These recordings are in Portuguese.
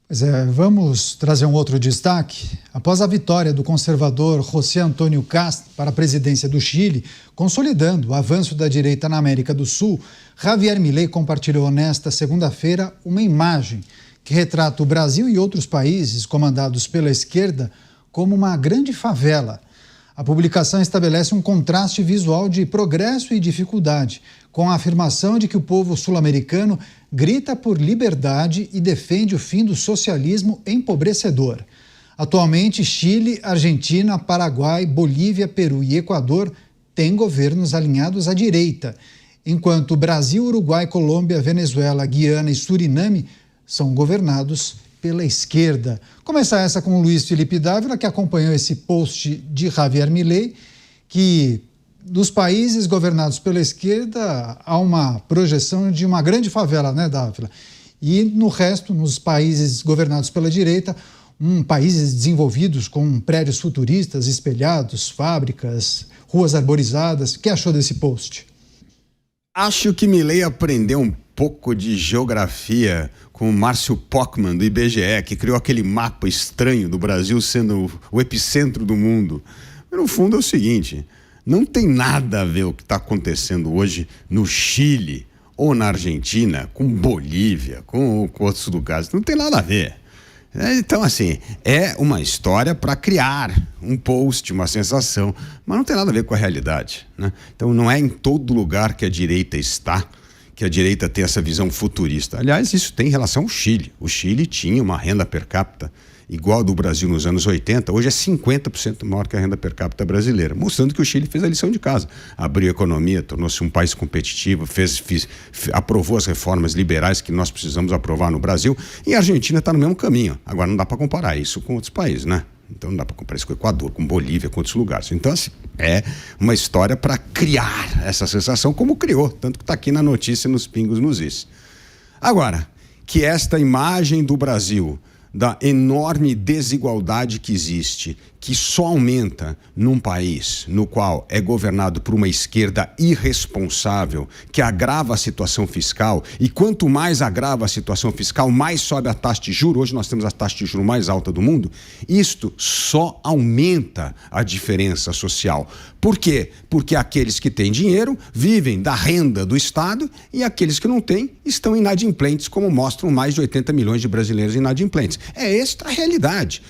Pois é, vamos trazer um outro destaque. Após a vitória do conservador José Antônio Kast para a presidência do Chile, consolidando o avanço da direita na América do Sul, Javier Milei compartilhou nesta segunda-feira uma imagem que retrata o Brasil e outros países comandados pela esquerda como uma grande favela. A publicação estabelece um contraste visual de progresso e dificuldade, com a afirmação de que o povo sul-americano grita por liberdade e defende o fim do socialismo empobrecedor. Atualmente, Chile, Argentina, Paraguai, Bolívia, Peru e Equador têm governos alinhados à direita, enquanto Brasil, Uruguai, Colômbia, Venezuela, Guiana e Suriname são governados pela esquerda. Começar essa com o Luiz Felipe Dávila, que acompanhou esse post de Javier Milei, que dos países governados pela esquerda há uma projeção de uma grande favela, né, Dávila? E no resto, nos países governados pela direita, países desenvolvidos com prédios futuristas, espelhados, fábricas, ruas arborizadas. O que achou desse post? Acho que Milei aprendeu um pouco de geografia com o Márcio Pockmann, do IBGE, que criou aquele mapa estranho do Brasil sendo o epicentro do mundo. Mas, no fundo, é o seguinte: não tem nada a ver o que está acontecendo hoje no Chile ou na Argentina com Bolívia, com outros lugares. Não tem nada a ver. Então, assim, é uma história para criar um post, uma sensação, mas não tem nada a ver com a realidade, né? Então, não é em todo lugar que a direita está, que a direita tem essa visão futurista. Aliás, isso tem relação ao Chile. O Chile tinha uma renda per capita igual a do Brasil nos anos 80, hoje é 50% maior que a renda per capita brasileira, mostrando que o Chile fez a lição de casa. Abriu a economia, tornou-se um país competitivo, aprovou as reformas liberais que nós precisamos aprovar no Brasil, e a Argentina está no mesmo caminho. Agora, não dá para comparar isso com outros países, né? Então não dá para comparar isso com o Equador, com Bolívia, com outros lugares. Então, assim, é uma história para criar essa sensação, como criou, tanto que está aqui na notícia, nos pingos, nos is. Agora, que esta imagem do Brasil, da enorme desigualdade que existe, que só aumenta num país no qual é governado por uma esquerda irresponsável, que agrava a situação fiscal, e quanto mais agrava a situação fiscal, mais sobe a taxa de juros. Hoje nós temos a taxa de juros mais alta do mundo. Isto só aumenta a diferença social. Por quê? Porque aqueles que têm dinheiro vivem da renda do Estado e aqueles que não têm estão inadimplentes, como mostram mais de 80 milhões de brasileiros inadimplentes. É esta a realidade.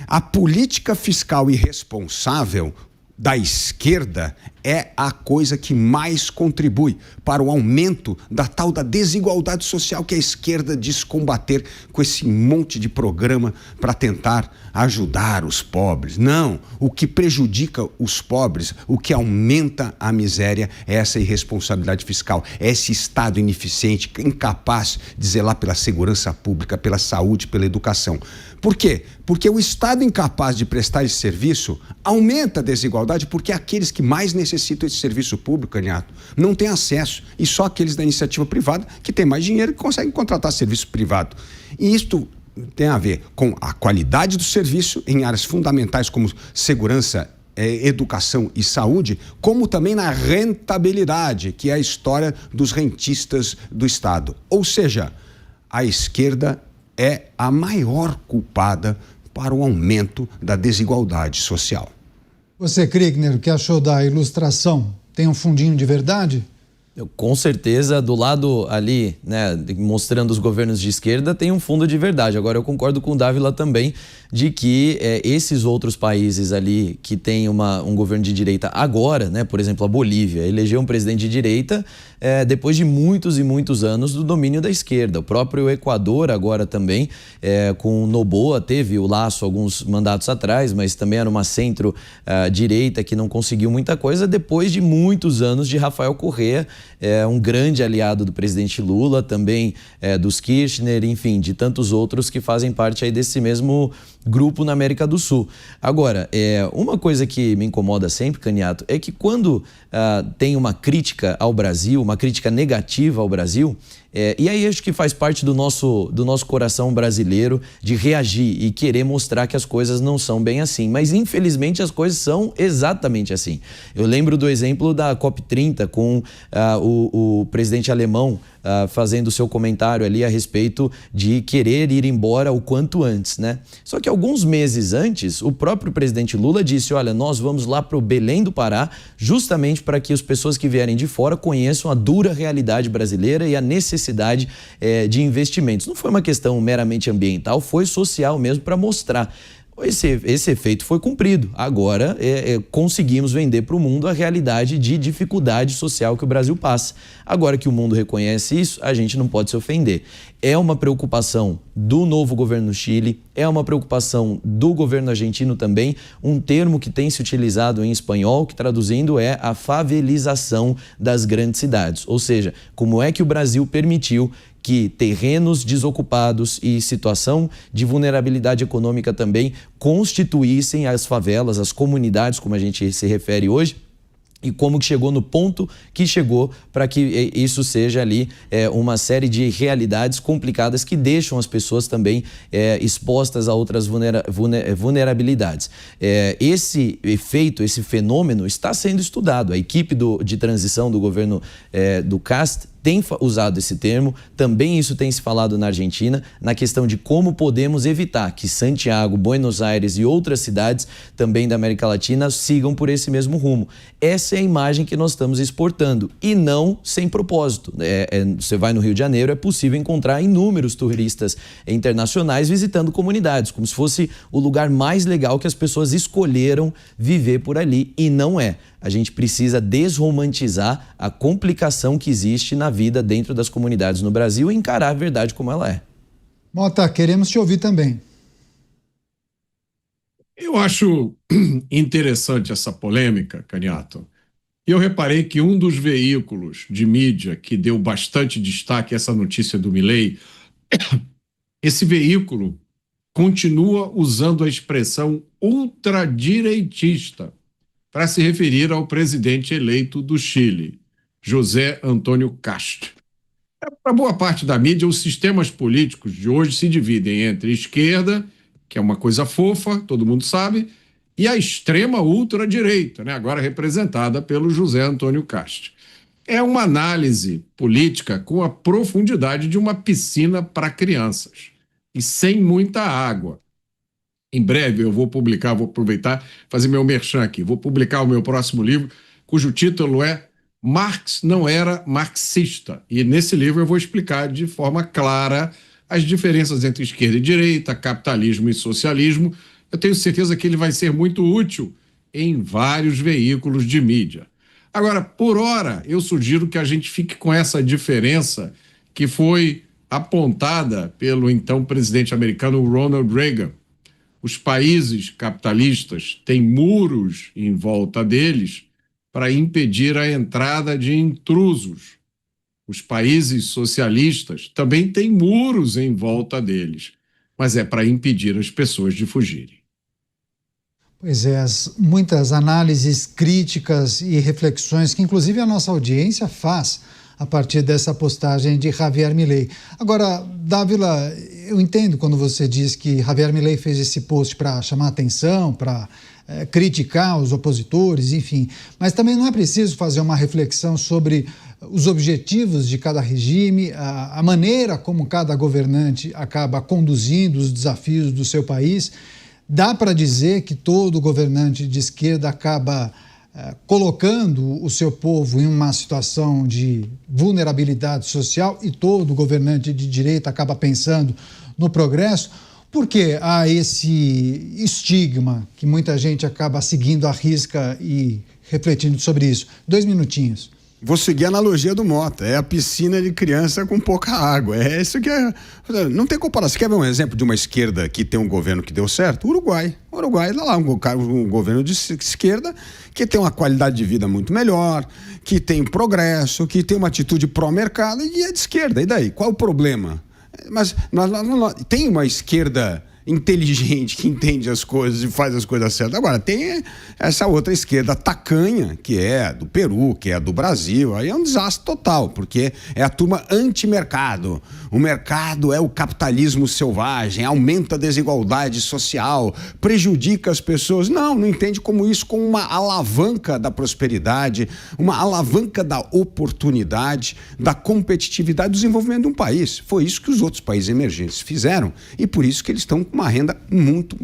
A política fiscal irresponsável da esquerda é a coisa que mais contribui para o aumento da tal da desigualdade social que a esquerda diz combater com esse monte de programa para tentar ajudar os pobres. Não, o que prejudica os pobres, o que aumenta a miséria é essa irresponsabilidade fiscal, é esse Estado ineficiente, incapaz de zelar pela segurança pública, pela saúde, pela educação. Por quê? Porque o Estado incapaz de prestar esse serviço aumenta a desigualdade, porque aqueles que mais necessitam desse serviço público, Caniato, não têm acesso, e só aqueles da iniciativa privada que têm mais dinheiro que conseguem contratar serviço privado. E isto tem a ver com a qualidade do serviço em áreas fundamentais como segurança, educação e saúde, como também na rentabilidade, que é a história dos rentistas do Estado. Ou seja, a esquerda é a maior culpada para o aumento da desigualdade social. Você, Kriegner, o que achou da ilustração? Tem um fundinho de verdade? Com certeza, do lado ali, né, mostrando os governos de esquerda, tem um fundo de verdade. Agora, eu concordo com o Dávila também de que esses outros países ali que têm um governo de direita agora, né, por exemplo, a Bolívia, elegeu um presidente de direita depois de muitos e muitos anos do domínio da esquerda. O próprio Equador agora também, com Noboa, teve o Lasso alguns mandatos atrás, mas também era uma centro-direita que não conseguiu muita coisa depois de muitos anos de Rafael Correa, um grande aliado do presidente Lula, também dos Kirchner, enfim, de tantos outros que fazem parte aí desse mesmo grupo na América do Sul. Agora, uma coisa que me incomoda sempre, Caniato, é que quando tem uma crítica ao Brasil, uma crítica negativa ao Brasil, E aí acho que faz parte do nosso coração brasileiro de reagir e querer mostrar que as coisas não são bem assim. Mas infelizmente as coisas são exatamente assim. Eu lembro do exemplo da COP30 com o presidente alemão fazendo seu comentário ali a respeito de querer ir embora o quanto antes, né? Só que alguns meses antes, o próprio presidente Lula disse, olha, nós vamos lá para o Belém do Pará justamente para que as pessoas que vierem de fora conheçam a dura realidade brasileira e a necessidade de investimentos. Não foi uma questão meramente ambiental, foi social mesmo para mostrar. Esse efeito foi cumprido. Agora conseguimos vender para o mundo a realidade de dificuldade social que o Brasil passa. Agora que o mundo reconhece isso, a gente não pode se ofender. É uma preocupação do novo governo no Chile, é uma preocupação do governo argentino também, um termo que tem se utilizado em espanhol, que traduzindo é a favelização das grandes cidades. Ou seja, como é que o Brasil permitiu que terrenos desocupados e situação de vulnerabilidade econômica também constituíssem as favelas, as comunidades, como a gente se refere hoje, e como que chegou no ponto que chegou para que isso seja ali uma série de realidades complicadas que deixam as pessoas também expostas a outras vulnerabilidades. Esse efeito, esse fenômeno está sendo estudado. A equipe de transição do governo do Kast tem usado esse termo, também isso tem se falado na Argentina, na questão de como podemos evitar que Santiago, Buenos Aires e outras cidades também da América Latina sigam por esse mesmo rumo. Essa é a imagem que nós estamos exportando e não sem propósito. Você vai no Rio de Janeiro, é possível encontrar inúmeros turistas internacionais visitando comunidades, como se fosse o lugar mais legal que as pessoas escolheram viver por ali, e não é. A gente precisa desromantizar a complicação que existe na vida dentro das comunidades no Brasil e encarar a verdade como ela é. Mota, queremos te ouvir também. Eu acho interessante essa polêmica, Caniato. E eu reparei que um dos veículos de mídia que deu bastante destaque a essa notícia do Milei, esse veículo continua usando a expressão ultradireitista para se referir ao presidente eleito do Chile, José Antônio Kast. Para boa parte da mídia, os sistemas políticos de hoje se dividem entre esquerda, que é uma coisa fofa, todo mundo sabe, e a extrema ultradireita, né, agora representada pelo José Antônio Kast. É uma análise política com a profundidade de uma piscina para crianças e sem muita água. Em breve eu vou publicar, vou aproveitar, fazer meu merchan aqui, vou publicar o meu próximo livro, cujo título é Marx não era marxista. E nesse livro eu vou explicar de forma clara as diferenças entre esquerda e direita, capitalismo e socialismo. Eu tenho certeza que ele vai ser muito útil em vários veículos de mídia. Agora, por hora, eu sugiro que a gente fique com essa diferença que foi apontada pelo então presidente americano Ronald Reagan. Os países capitalistas têm muros em volta deles para impedir a entrada de intrusos. Os países socialistas também têm muros em volta deles, mas é para impedir as pessoas de fugirem. Pois é, muitas análises críticas e reflexões que inclusive a nossa audiência faz a partir dessa postagem de Javier Milei. Agora, Dávila, eu entendo quando você diz que Javier Milei fez esse post para chamar atenção, para criticar os opositores, enfim, mas também não é preciso fazer uma reflexão sobre os objetivos de cada regime, a maneira como cada governante acaba conduzindo os desafios do seu país. Dá para dizer que todo governante de esquerda acaba colocando o seu povo em uma situação de vulnerabilidade social e todo governante de direita acaba pensando no progresso? Por que há esse estigma que muita gente acaba seguindo à risca e refletindo sobre isso? 2 minutinhos. Vou seguir a analogia do Mota, é a piscina de criança com pouca água, é isso que é, não tem comparação. Você quer ver um exemplo de uma esquerda que tem um governo que deu certo? Uruguai dá lá um governo de esquerda que tem uma qualidade de vida muito melhor, que tem progresso, que tem uma atitude pró-mercado e é de esquerda, e daí? Qual é o problema? Mas tem uma esquerda inteligente, que entende as coisas e faz as coisas certas. Agora, tem essa outra esquerda tacanha, que é do Peru, que é do Brasil. Aí é um desastre total, porque é a turma anti-mercado. O mercado é o capitalismo selvagem, aumenta a desigualdade social, prejudica as pessoas. Não entende como isso como uma alavanca da prosperidade, uma alavanca da oportunidade, da competitividade, do desenvolvimento de um país. Foi isso que os outros países emergentes fizeram e por isso que eles estão com uma renda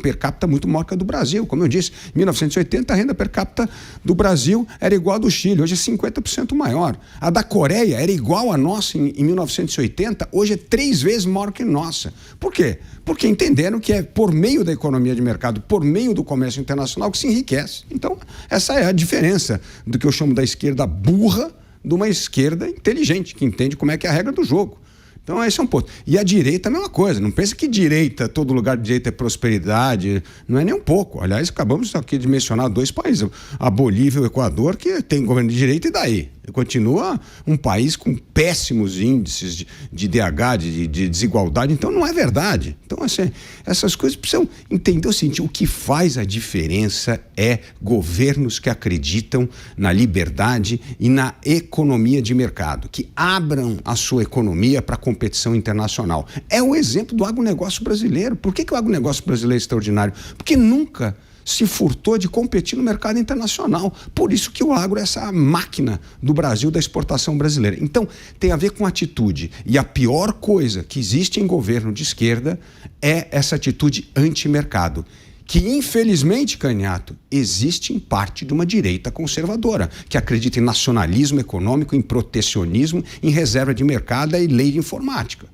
per capita muito maior que a do Brasil. Como eu disse, em 1980 a renda per capita do Brasil era igual a do Chile, hoje é 50% maior. A da Coreia era igual a nossa em 1980, hoje é 3 vezes maior que nossa. Por quê? Porque entenderam que é por meio da economia de mercado, por meio do comércio internacional que se enriquece. Então, essa é a diferença do que eu chamo da esquerda burra de uma esquerda inteligente, que entende como é que é a regra do jogo. Então, esse é um ponto. E a direita é a mesma coisa. Não pensa que direita, todo lugar de direita é prosperidade. Não é nem um pouco. Aliás, acabamos aqui de mencionar 2 países. A Bolívia e o Equador, que tem governo de direita, e daí? Continua um país com péssimos índices de DH, de desigualdade. Então, não é verdade. Então, assim, essas coisas precisam entender o seguinte: o que faz a diferença é governos que acreditam na liberdade e na economia de mercado, que abram a sua economia para a competição internacional. É o exemplo do agronegócio brasileiro. Por que o agronegócio brasileiro é extraordinário? Porque nunca se furtou de competir no mercado internacional. Por isso que o agro é essa máquina do Brasil, da exportação brasileira. Então, tem a ver com atitude. E a pior coisa que existe em governo de esquerda é essa atitude anti-mercado, que infelizmente, Canhato, existe em parte de uma direita conservadora, que acredita em nacionalismo econômico, em protecionismo, em reserva de mercado e lei de informática.